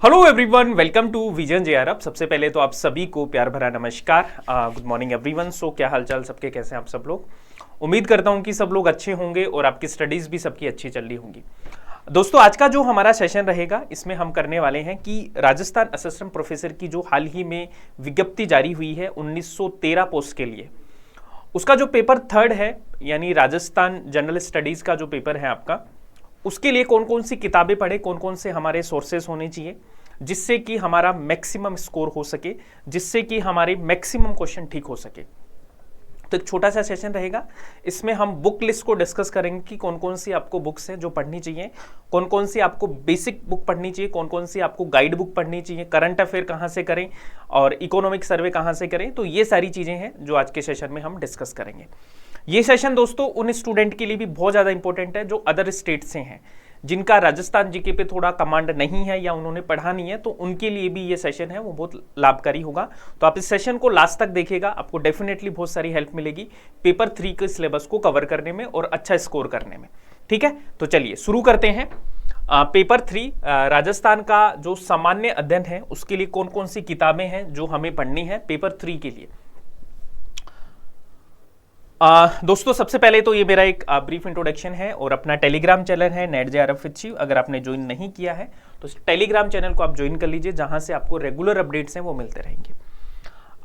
Hello everyone, welcome to vision JRF. सबसे पहले तो आप सभी को प्यार भरा नमस्कार। Good morning everyone. सो क्या हालचाल सबके, कैसे हैं आप सब लोग। उम्मीद करता हूं कि सब लोग अच्छे होंगे और आपकी स्टडीज भी सबकी अच्छी चल रही होंगी। दोस्तों, आज का जो हमारा सेशन रहेगा इसमें हम करने वाले हैं कि राजस्थान असिस्टेंट प्रोफेसर की जो हाल ही में विज्ञप्ति जारी हुई है 1913 पोस्ट के लिए, उसका जो पेपर थर्ड है यानी राजस्थान जनरल स्टडीज का जो पेपर है आपका, उसके लिए कौन कौन सी किताबें पढ़े, कौन कौन से हमारे सोर्सेस होने चाहिए जिससे कि हमारा मैक्सिमम स्कोर हो सके, जिससे कि हमारे मैक्सिमम क्वेश्चन ठीक हो सके। तो एक छोटा सा सेशन रहेगा, इसमें हम बुक लिस्ट को डिस्कस करेंगे कि कौन कौन सी आपको बुक्स हैं जो पढ़नी चाहिए, कौन कौन सी आपको बेसिक बुक पढ़नी चाहिए, कौन कौन सी आपको गाइड बुक पढ़नी चाहिए, करंट अफेयर कहाँ से करें और इकोनॉमिक सर्वे कहाँ से करें। तो ये सारी चीज़ें हैं जो आज के सेशन में हम डिस्कस करेंगे। ये सेशन दोस्तों उन स्टूडेंट के लिए भी बहुत ज़्यादा इंपॉर्टेंट है जो अदर स्टेट से हैं, जिनका राजस्थान जीके पे थोड़ा कमांड नहीं है या उन्होंने पढ़ा नहीं है, तो उनके लिए भी ये सेशन है वो बहुत लाभकारी होगा। तो आप इस सेशन को लास्ट तक देखिएगा, आपको डेफिनेटली बहुत सारी हेल्प मिलेगी पेपर 3 के सिलेबस को कवर करने में और अच्छा स्कोर करने में। ठीक है, तो चलिए शुरू करते हैं। पेपर 3 राजस्थान का जो सामान्य अध्ययन है उसके लिए कौन कौन सी किताबें हैं जो हमें पढ़नी है पेपर 3 के लिए। दोस्तों, सबसे पहले तो ये मेरा एक ब्रीफ इंट्रोडक्शन है और अपना टेलीग्राम चैनल है नेट जेआरएफ विद शिव। अगर आपने ज्वाइन नहीं किया है तो टेलीग्राम चैनल को आप ज्वाइन कर लीजिए, जहां से आपको रेगुलर अपडेट्स हैं वो मिलते रहेंगे।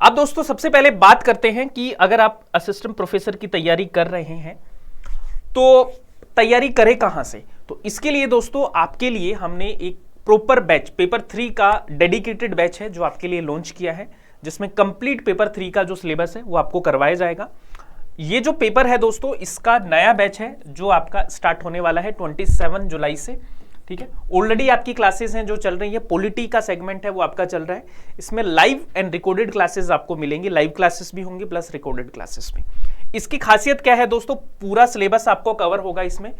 अब दोस्तों सबसे पहले बात करते हैं कि अगर आप असिस्टेंट प्रोफेसर की तैयारी कर रहे हैं तो तैयारी करें कहां से। तो इसके लिए दोस्तों आपके लिए हमने एक प्रॉपर बैच पेपर 3 का डेडिकेटेड बैच है जो आपके लिए लॉन्च किया है, जिसमें कंप्लीट पेपर 3 का जो सिलेबस है वो आपको करवाया जाएगा। ये जो पेपर है दोस्तों, इसका नया बैच है जो आपका स्टार्ट होने वाला है 27 जुलाई से। ठीक है, ऑलरेडी आपकी क्लासेस हैं जो चल रही है, पॉलिटी का सेगमेंट है वो आपका चल रहा है। इसमें लाइव एंड रिकॉर्डेड क्लासेस आपको मिलेंगी, लाइव क्लासेस भी होंगी प्लस रिकॉर्डेड क्लासेस भी। इसकी खासियत क्या है दोस्तों, पूरा सिलेबस आपको कवर होगा इसमें।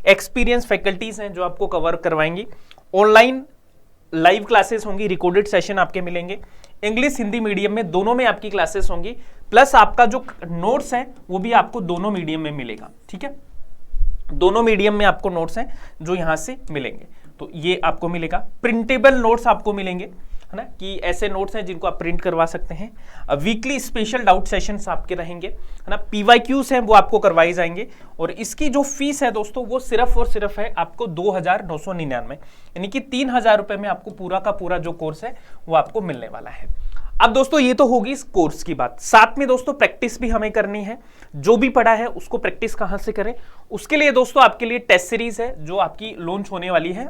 एक्सपीरियंस फैकल्टीज हैं जो आपको कवर करवाएंगी, ऑनलाइन लाइव क्लासेस होंगी, रिकॉर्डेड सेशन आपके मिलेंगे, इंग्लिश हिंदी मीडियम में दोनों में आपकी क्लासेस होंगी, प्लस आपका जो नोट्स है वो भी आपको दोनों मीडियम में मिलेगा। ठीक है, दोनों मीडियम में आपको नोट्स हैं जो यहां से मिलेंगे, तो ये आपको मिलेगा। प्रिंटेबल नोट्स आपको मिलेंगे, है ना, कि ऐसे नोट्स हैं जिनको आप प्रिंट करवा सकते हैं। वीकली स्पेशल डाउट सेशंस आपके रहेंगे, है ना। पीवाईक्यूज हैं वो आपको करवाए जाएंगे और इसकी जो फीस है दोस्तों वो सिर्फ और सिर्फ है आपको 2,999, यानी कि 3,000 रुपए में आपको पूरा का पूरा जो कोर्स है वो आपको मिलने वाला है। अब दोस्तों ये तो होगी इस कोर्स की बात, साथ में दोस्तों प्रैक्टिस भी हमें करनी है। जो भी पढ़ा है उसको प्रैक्टिस कहां से करें, उसके लिए दोस्तों आपके लिए टेस्ट सीरीज है जो आपकी लॉन्च होने वाली है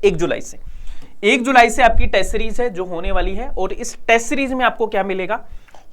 1 जुलाई से। 1 जुलाई से आपकी टेस्ट सीरीज है जो होने वाली है, और इस टेस्ट सीरीज में आपको क्या मिलेगा,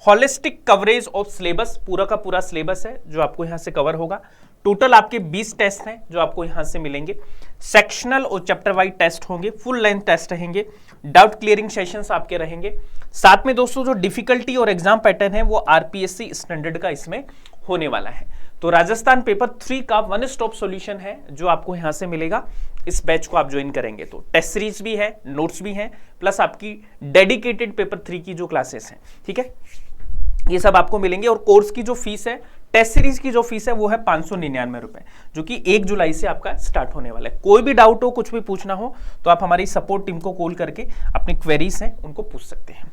होलिस्टिक कवरेज ऑफ सिलेबस, पूरा का पूरा सिलेबस है जो आपको यहां से कवर होगा। टोटल आपके 20 टेस्ट हैं जो आपको यहां से मिलेंगे। सेक्शनल और चैप्टर वाइज टेस्ट होंगे, फुल लेंथ टेस्ट रहेंगे, डाउट क्लियरिंग सेशंस आपके रहेंगे। साथ में दोस्तों जो डिफिकल्टी और एग्जाम पैटर्न है वो आरपीएससी स्टैंडर्ड का इसमें होने वाला है। तो राजस्थान पेपर 3 का वन स्टॉप सॉल्यूशन है जो आपको यहां से मिलेगा। इस बैच को आप ज्वाइन करेंगे तो टेस्ट सीरीज भी है, नोट्स भी हैं, प्लस आपकी डेडिकेटेड पेपर 3 की जो क्लासेस हैं, ठीक है, ये सब आपको मिलेंगे। और कोर्स की जो फीस है, टेस्ट सीरीज की जो फीस है वो है 599 रुपए, जो कि 1 जुलाई से आपका स्टार्ट होने वाला है। कोई भी डाउट हो, कुछ भी पूछना हो तो आप हमारी सपोर्ट टीम को कॉल करके अपनी क्वेरीज हैं उनको पूछ सकते हैं।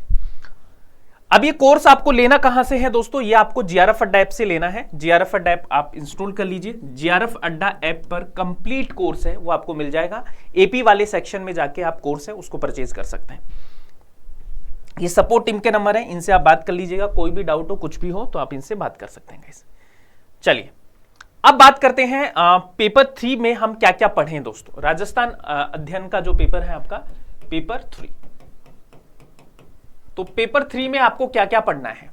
अब ये कोर्स आपको लेना कहां से है दोस्तों, ये आपको जीआरएफ अड्डा ऐप से लेना है। जीआरएफ अड्डा ऐप आप इंस्टॉल कर लीजिए। जीआरएफ अड्डा ऐप पर कंप्लीट कोर्स है वो आपको मिल जाएगा। एपी वाले सेक्शन में जाके आप कोर्स है उसको परचेज कर सकते हैं। ये सपोर्ट टीम के नंबर है, इनसे आप बात कर लीजिएगा, कोई भी डाउट हो, कुछ भी हो तो आप इनसे बात कर सकते हैं गाइस। चलिए अब बात करते हैं पेपर 3 में हम क्या क्या पढ़ें दोस्तों। राजस्थान अध्ययन का जो पेपर है आपका पेपर 3, तो पेपर 3 में आपको क्या क्या पढ़ना है।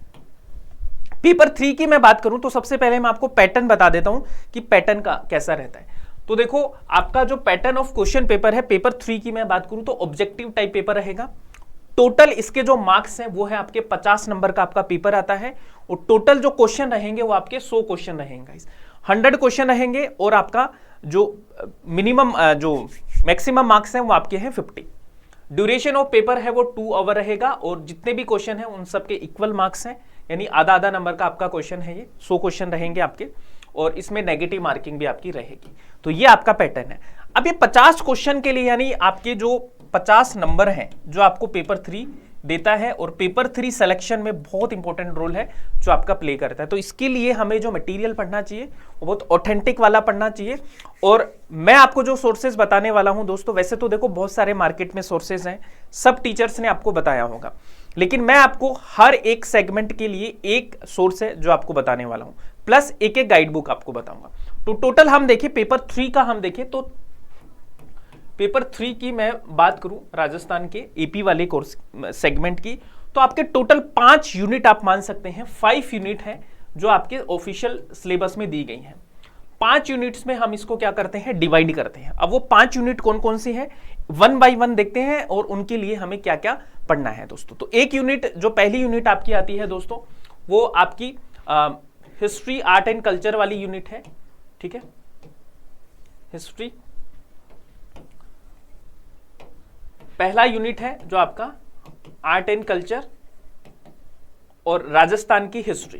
पेपर 3 की मैं बात करूं तो सबसे पहले मैं आपको पैटर्न बता देता हूं कि पैटर्न का कैसा रहता है। तो देखो, आपका जो पैटर्न ऑफ क्वेश्चन पेपर है पेपर 3 की मैं बात करूं तो ऑब्जेक्टिव टाइप पेपर रहेगा। टोटल इसके जो मार्क्स हैं वो है आपके 50 नंबर का आपका पेपर आता है, और टोटल जो क्वेश्चन रहेंगे वो आपके 100 क्वेश्चन रहेंगे, 100 क्वेश्चन रहेंगे, और आपका जो मिनिमम जो मैक्सिमम मार्क्स हैं वो आपके हैं 50। ड्यूरेशन ऑफ पेपर है वो 2 आवर रहेगा, और जितने भी क्वेश्चन हैं उन सबके इक्वल मार्क्स हैं, यानी आधा आधा नंबर का आपका क्वेश्चन है। ये 100 क्वेश्चन रहेंगे आपके, और इसमें नेगेटिव मार्किंग भी आपकी रहेगी। तो ये आपका पैटर्न है। अब ये 50 क्वेश्चन के लिए यानी आपके जो 50 नंबर हैं जो आपको पेपर 3 देता है, और पेपर 3 सिलेक्शन में बहुत इंपॉर्टेंट रोल है जो आपका प्ले करता है। तो इसके लिए हमें जो मटेरियल पढ़ना चाहिए वो बहुत ऑथेंटिक वाला पढ़ना चाहिए। और मैं आपको जो सोर्सेज बताने वाला हूं दोस्तों, वैसे तो देखो बहुत सारे मार्केट में सोर्सेज हैं, सब टीचर्स ने आपको बताया होगा, लेकिन मैं आपको हर एक सेगमेंट के लिए एक सोर्स है जो आपको बताने वाला हूं, प्लस एक एक गाइड बुक आपको बताऊंगा। तो टोटल हम देखें पेपर 3 का, हम देखें तो पेपर 3 की मैं बात करूं राजस्थान के एपी वाले कोर्स सेगमेंट की, तो आपके टोटल 5 यूनिट आप मान सकते हैं, 5 यूनिट है जो आपके ऑफिशियल सिलेबस में दी गई हैं। 5 यूनिट्स में हम इसको क्या करते हैं, डिवाइड करते हैं। अब वो 5 यूनिट कौन कौन सी है, 1 बाय 1 देखते हैं और उनके लिए हमें क्या क्या पढ़ना है दोस्तों। तो एक यूनिट, जो पहली यूनिट आपकी आती है दोस्तों, वो आपकी हिस्ट्री आर्ट एंड कल्चर वाली यूनिट है, ठीक है। हिस्ट्री पहला यूनिट है जो आपका आर्ट एंड कल्चर और राजस्थान की हिस्ट्री,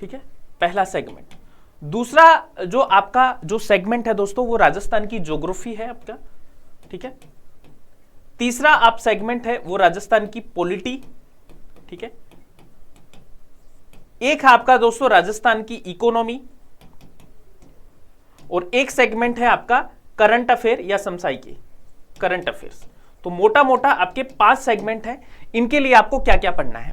ठीक है, पहला सेगमेंट। दूसरा जो आपका जो सेगमेंट है दोस्तों वो राजस्थान की ज्योग्राफी है आपका, ठीक है। तीसरा आप सेगमेंट है वो राजस्थान की पॉलिटी, ठीक है। एक है आपका दोस्तों राजस्थान की इकोनॉमी, और एक सेगमेंट है आपका करंट अफेयर या समसामयिकी, करंट अफेयर्स। तो मोटा मोटा आपके 5 सेगमेंट हैं, इनके लिए आपको क्या क्या पढ़ना है।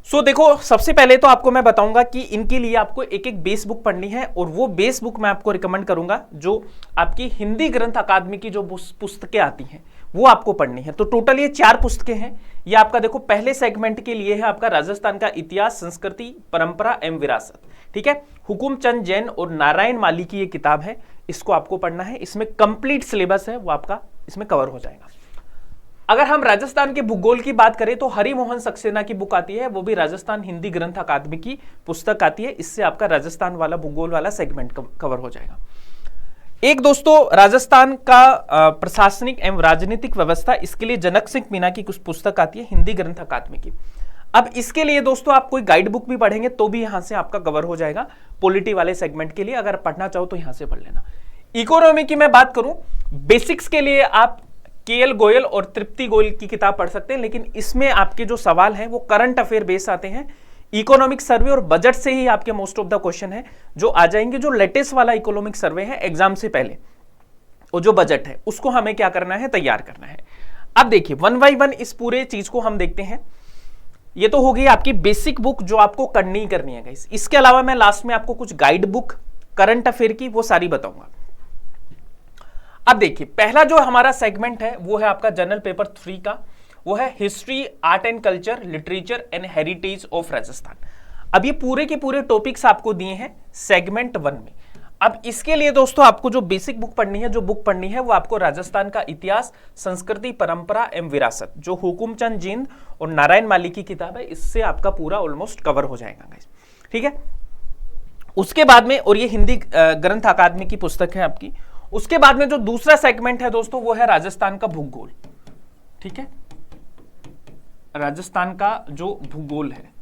सो देखो, सबसे पहले तो आपको मैं बताऊंगा कि इनके लिए आपको एक एक बेस बुक पढ़नी है, और वो बेस बुक मैं आपको रिकमेंड करूंगा जो आपकी हिंदी ग्रंथ अकादमी की जो पुस्तकें आती हैं वो आपको पढ़नी है। तो टोटल ये 4 पुस्तकें हैं। ये आपका देखो पहले सेगमेंट के लिए है आपका राजस्थान का इतिहास, संस्कृति, परंपरा एवं विरासत, ठीक है। हुकुमचंद जैन और नारायण माली की ये किताब है, इसको आपको पढ़ना है। इसमें कंप्लीट सिलेबस है वो आपका इसमें कवर हो जाएगा। अगर हम राजस्थान के भूगोल की बात करें तो हरिमोहन सक्सेना की बुक आती है, वो भी राजस्थान हिंदी ग्रंथ अकादमी की पुस्तक आती है। इससे आपका राजस्थान वाला भूगोल वाला सेगमेंट कवर हो जाएगा। एक दोस्तों राजस्थान का प्रशासनिक एवं राजनीतिक व्यवस्था, इसके लिए जनक सिंह मीना की कुछ पुस्तक आती है हिंदी ग्रंथ अकादमी की। अब इसके लिए दोस्तों आप कोई गाइड बुक भी पढ़ेंगे तो भी यहां से आपका कवर हो जाएगा। पॉलिटी वाले सेगमेंट के लिए अगर पढ़ना चाहो तो यहां से पढ़ लेना। इकोनॉमी की मैं बात करूं, बेसिक्स के लिए आप केएल गोयल और तृप्ति गोयल की किताब पढ़ सकते हैं, लेकिन इसमें आपके जो सवाल हैं वो करंट अफेयर बेस आते हैं। इकोनॉमिक सर्वे और बजट से ही आपके मोस्ट ऑफ द क्वेश्चन है जो आ जाएंगे। जो लेटेस्ट वाला इकोनॉमिक सर्वे है एग्जाम से पहले, और जो बजट है उसको हमें क्या करना है, तैयार करना है। अब देखिए 1 बाय 1 इस पूरे चीज को हम देखते हैं। ये तो हो गई आपकी बेसिक बुक जो आपको करनी ही करनी है गाइस। इसके अलावा मैं लास्ट में आपको कुछ गाइड बुक करंट अफेयर की वो सारी बताऊंगा। अब देखिए पहला जो हमारा सेगमेंट है वो है आपका जनरल पेपर 3 का, वो है history art and culture literature and heritage of Rajasthan. अब ये पूरे के पूरे टॉपिक्स आपको दिए हैं सेगमेंट 1 में। अब इसके लिए दोस्तों आपको जो बेसिक बुक पढ़नी है, जो बुक पढ़नी है वो आपको राजस्थान का इतिहास, संस्कृति, परंपरा एवं विरासत, जो हुकुमचंद जींद और नारायण माली की किताब है, इससे आपका पूरा ऑलमोस्ट कवर हो जाएगा गाइस, ठीक है। उसके बाद में, और ये हिंदी ग्रंथ अकादमी की पुस्तक है आपकी। उसके बाद में जो दूसरा सेगमेंट है दोस्तों वो है राजस्थान का भूगोल, ठीक है। राजस्थान का जो भूगोल है,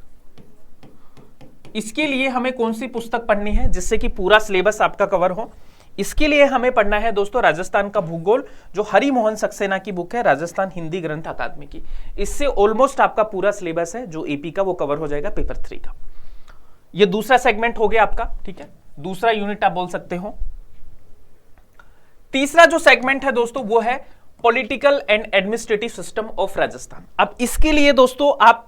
इसके लिए हमें कौन सी पुस्तक पढ़नी है जिससे कि पूरा सिलेबस आपका कवर हो। इसके लिए हमें पढ़ना है दोस्तों राजस्थान का भूगोल, जो हरिमोहन सक्सेना की बुक है, राजस्थान हिंदी ग्रंथ अकादमी की। इससे ऑलमोस्ट आपका पूरा सिलेबस है जो एपी का वो कवर हो जाएगा पेपर 3 का। ये दूसरा सेगमेंट हो गया आपका, ठीक है, दूसरा यूनिट आप बोल सकते हो। तीसरा जो सेगमेंट है दोस्तों वो है political and administrative system of Rajasthan. अब इसके लिए दोस्तों आप,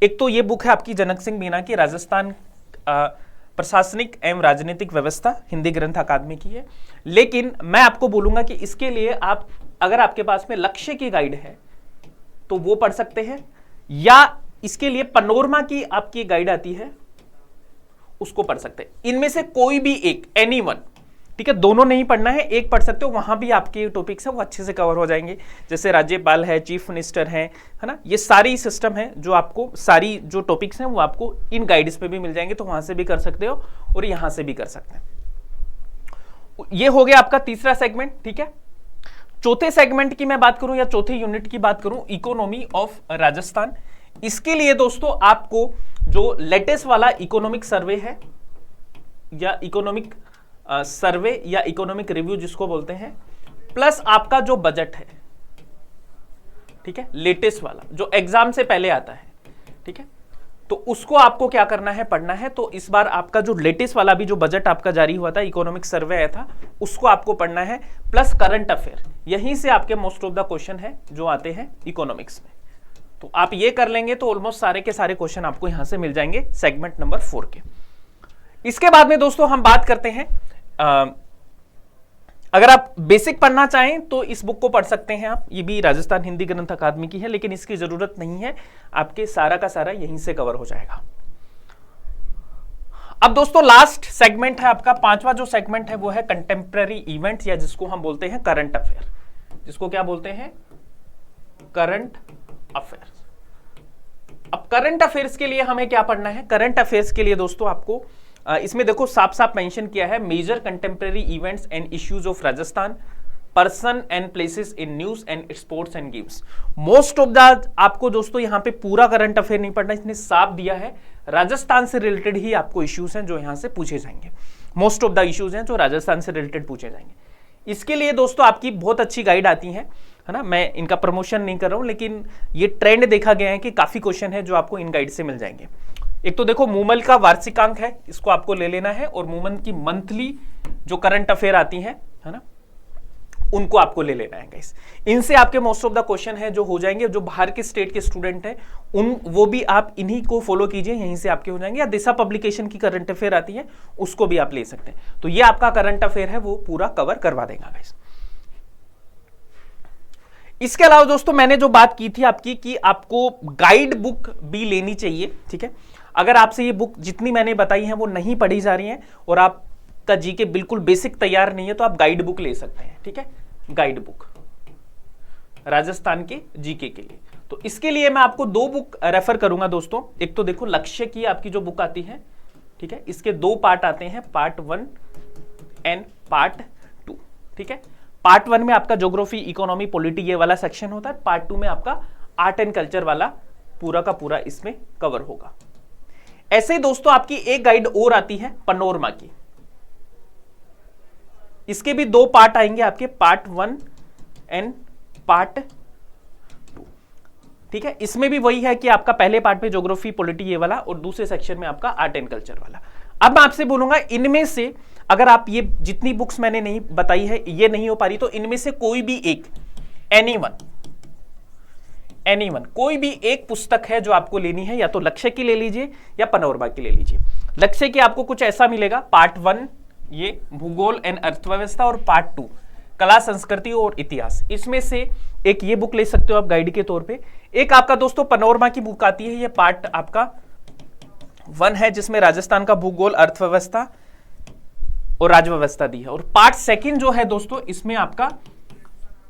एक तो ये बुक है आपकी जनक सिंह मीना की, राजस्थान प्रशासनिक एवं राजनीतिक व्यवस्था, हिंदी ग्रंथ अकादमी की है। लेकिन मैं आपको बोलूंगा कि इसके लिए आप, अगर आपके पास में लक्ष्य की गाइड है तो वो पढ़ सकते हैं, या इसके लिए पनोरमा की आपकी गाइड आती है उसको पढ़ सकते हैं। इनमें से कोई भी एक, एनी वन, ठीक है, दोनों नहीं पढ़ना है, एक पढ़ सकते हो, वहां भी आपके टॉपिक्स है वो अच्छे से कवर हो जाएंगे। जैसे राज्यपाल है, चीफ मिनिस्टर है ना, ये सारी सिस्टम है जो आपको, सारी जो टॉपिक्स हैं वो आपको इन गाइड्स पे भी मिल जाएंगे, तो वहां से भी कर सकते हो और यहां से भी कर सकते हैं। ये हो गया आपका तीसरा सेगमेंट, ठीक है। चौथे सेगमेंट की मैं बात करूं या चौथे यूनिट की बात करूं, इकोनॉमी ऑफ राजस्थान। इसके लिए दोस्तों आपको जो लेटेस्ट वाला इकोनॉमिक सर्वे है या इकोनॉमिक सर्वे या इकोनॉमिक रिव्यू जिसको बोलते हैं, प्लस आपका जो बजट है, ठीक है, लेटेस्ट वाला जो एग्जाम से पहले आता है, ठीक है, तो उसको आपको क्या करना है, पढ़ना है। तो इस बार आपका जो लेटेस्ट वाला भी जो बजट आपका जारी हुआ था, इकोनॉमिक सर्वे आया था, उसको आपको पढ़ना है, प्लस करंट अफेयर। यहीं से आपके मोस्ट ऑफ द क्वेश्चन है जो आते हैं इकोनॉमिक्स में। तो आप ये कर लेंगे तो ऑलमोस्ट सारे के सारे क्वेश्चन आपको यहां से मिल जाएंगे सेगमेंट नंबर 4 के। इसके बाद में दोस्तों हम बात करते हैं, अगर आप बेसिक पढ़ना चाहें तो इस बुक को पढ़ सकते हैं आप। ये भी राजस्थान हिंदी ग्रंथ अकादमी की है, लेकिन इसकी जरूरत नहीं है, आपके सारा का सारा यहीं से कवर हो जाएगा। अब दोस्तों लास्ट सेगमेंट है आपका, पांचवा जो सेगमेंट है वो है कंटेम्प्रेरी इवेंट्स, या जिसको हम बोलते हैं करंट अफेयर। जिसको क्या बोलते हैं, करंट अफेयर्स। अब करंट अफेयर्स के लिए हमें क्या पढ़ना है, करंट अफेयर्स के लिए दोस्तों आपको इसमें देखो साफ साफ मेंशन किया है, major contemporary events and issues of Rajasthan, person and places in news and sports and games. Most of the आपको दोस्तों यहाँ पे पूरा करंट अफेयर नहीं पढ़ना, इसने साफ दिया है राजस्थान से रिलेटेड ही आपको इश्यूज हैं जो यहाँ से पूछे जाएंगे। मोस्ट ऑफ द इश्यूज हैं जो राजस्थान से रिलेटेड पूछे जाएंगे। इसके लिए दोस्तों आपकी बहुत अच्छी गाइड आती है ना, मैं इनका प्रमोशन नहीं कर रहा हूं, लेकिन ये ट्रेंड देखा गया है कि काफी क्वेश्चन है जो आपको इन गाइड से मिल जाएंगे। एक तो देखो मूमल का वार्षिकांक है, इसको आपको ले लेना है, और मूमल की मंथली जो करंट अफेयर आती है ना, उनको आपको ले लेना है गाइस। इनसे आपके मोस्ट ऑफ द क्वेश्चन है जो हो जाएंगे। जो बाहर के स्टेट के स्टूडेंट हैं वो भी आप इन्हीं को फॉलो कीजिए, यहीं से आपके हो जाएंगे। या दिशा पब्लिकेशन की करंट अफेयर आती है, उसको भी आप ले सकते हैं। तो ये आपका करंट अफेयर है, वो पूरा कवर करवा देगा गाइस। इसके अलावा दोस्तों मैंने जो बात की थी आपकी कि आपको गाइड बुक भी लेनी चाहिए, ठीक है। अगर आपसे ये बुक जितनी मैंने बताई है वो नहीं पढ़ी जा रही है और आपका जीके बिल्कुल बेसिक तैयार नहीं है, तो आप गाइड बुक ले सकते हैं, ठीक है। गाइड बुक राजस्थान के जीके के लिए। तो इसके लिए मैं आपको 2 बुक रेफर करूंगा दोस्तों। एक तो देखो लक्ष्य की आपकी जो बुक आती है, ठीक है, इसके 2 पार्ट आते हैं, पार्ट 1 एंड पार्ट 2, ठीक है। पार्ट 1 में आपका ज्योग्राफी, इकोनॉमी, पॉलिटी ये वाला सेक्शन होता है। पार्ट 2 में आपका आर्ट एंड कल्चर वाला पूरा का पूरा इसमें कवर होगा। ऐसे ही दोस्तों आपकी एक गाइड और आती है पनोरमा की, इसके भी 2 पार्ट आएंगे आपके, पार्ट 1 एंड पार्ट 2, ठीक है। इसमें भी वही है कि आपका पहले पार्ट में ज्योग्राफी, पॉलिटी ये वाला, और दूसरे सेक्शन में आपका आर्ट एंड कल्चर वाला। अब मैं आपसे बोलूंगा इनमें से अगर आप ये जितनी बुक्स मैंने नहीं बताई है ये नहीं हो पा रही, तो इनमें से कोई भी एक, एनीवन कोई भी एक पुस्तक है जो आपको लेनी है, या तो लक्ष्य की ले लीजिए या पनोरमा की ले लीजिए। लक्ष्य की आपको कुछ ऐसा मिलेगा, पार्ट 1 ये भूगोल एंड अर्थव्यवस्था, और पार्ट 2 कला, संस्कृति और इतिहास। इसमें से एक ये बुक ले सकते हो आप गाइड के तौर पे। एक आपका दोस्तों पनोरमा की बुक आती है, ये पार्ट आपका 1 है जिसमें राजस्थान का भूगोल, अर्थव्यवस्था और राजव्यवस्था दी है, और पार्ट 2 जो है दोस्तों इसमें आपका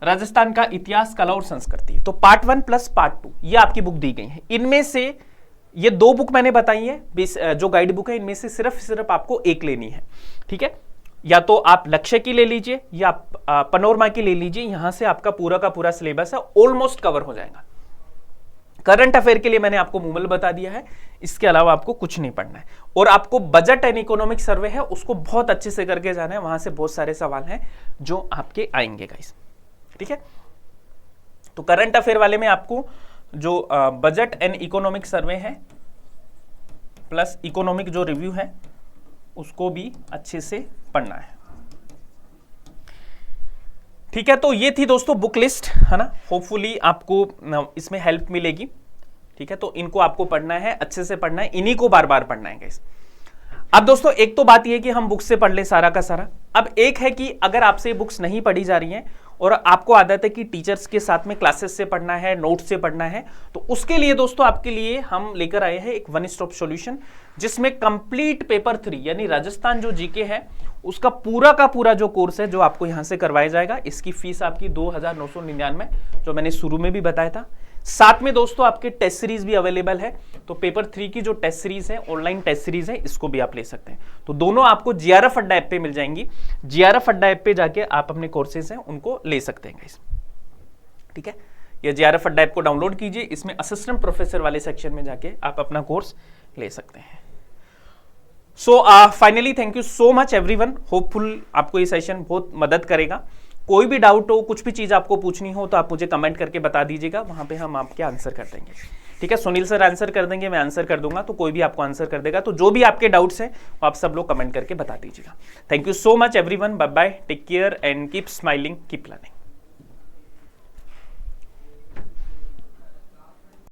राजस्थान का इतिहास, कला और संस्कृति। तो पार्ट 1 प्लस पार्ट 2 ये आपकी बुक दी गई है। इनमें से ये 2 बुक मैंने बताई है जो गाइड बुक है, इनमें से सिर्फ आपको एक लेनी है, ठीक है। या तो आप लक्ष्य की ले लीजिए या पनोरमा की ले लीजिए, यहां से आपका पूरा का पूरा सिलेबस है ऑलमोस्ट कवर हो जाएगा। करंट अफेयर के लिए मैंने आपको मूमल बता दिया है, इसके अलावा आपको कुछ नहीं पढ़ना है। और आपको बजट एंड इकोनॉमिक सर्वे है, उसको बहुत अच्छे से करके जाना है, वहां से बहुत सारे सवाल हैं जो आपके आएंगे गाइस, ठीक है। तो करंट अफेयर वाले में आपको जो बजट एंड इकोनॉमिक सर्वे है प्लस इकोनॉमिक जो रिव्यू है उसको भी अच्छे से पढ़ना है, ठीक है। तो ये थी दोस्तों बुक लिस्ट, है ना। होपफुली आपको इसमें हेल्प मिलेगी, ठीक है। तो इनको आपको पढ़ना है, अच्छे से पढ़ना है, इन्हीं को बार बार पढ़ना है गाइस। अब दोस्तों एक तो बात ये कि हम बुक से पढ़ ले सारा का सारा। अब एक है कि अगर आपसे बुक्स नहीं पढ़ी जा रही हैं और आपको आदत है कि टीचर्स के साथ में क्लासेस से पढ़ना है, नोट्स से पढ़ना है, तो उसके लिए दोस्तों आपके लिए हम लेकर आए हैं एक 1 स्टॉप सॉल्यूशन, जिसमें कंप्लीट पेपर 3 यानी राजस्थान जो जीके है उसका पूरा का पूरा जो कोर्स है जो आपको यहां से करवाया जाएगा। इसकी फीस आपकी 2999 जो मैंने शुरू में भी बताया था। साथ में दोस्तों आपके टेस्ट सीरीज भी अवेलेबल है, तो पेपर 3 की जो टेस्ट सीरीज है, ऑनलाइन टेस्ट सीरीज है, इसको भी आप ले सकते हैं। तो दोनों आपको जीआरएफ अड्डा ऐप पे मिल जाएंगी। जीआरएफ अड्डा ऐप पे जाके आप अपने कोर्सेज हैं उनको ले सकते हैं गाइस, ठीक है। ये जीआरएफ अड्डा ऐप को डाउनलोड कीजिए, इसमें असिस्टेंट प्रोफेसर वाले सेक्शन में जाके आप अपना कोर्स ले सकते हैं। So finally thank you so much everyone. Hopeful आपको ये सेशन बहुत मदद करेगा। कोई भी डाउट हो, कुछ भी चीज़ आपको पूछनी हो तो आप मुझे कमेंट करके बता दीजिएगा, वहाँ पे हम आपके आंसर कर देंगे। ठीक है, सुनील सर आंसर कर देंगे, मैं आंसर कर दूंगा, तो कोई भी आपको आंसर कर देगा। तो जो भी आपके डाउट्स हैं वो आप सब लोग कमेंट करके बता दीजिएगा। Thank you so much everyone, bye bye, take care and keep smiling, keep learning.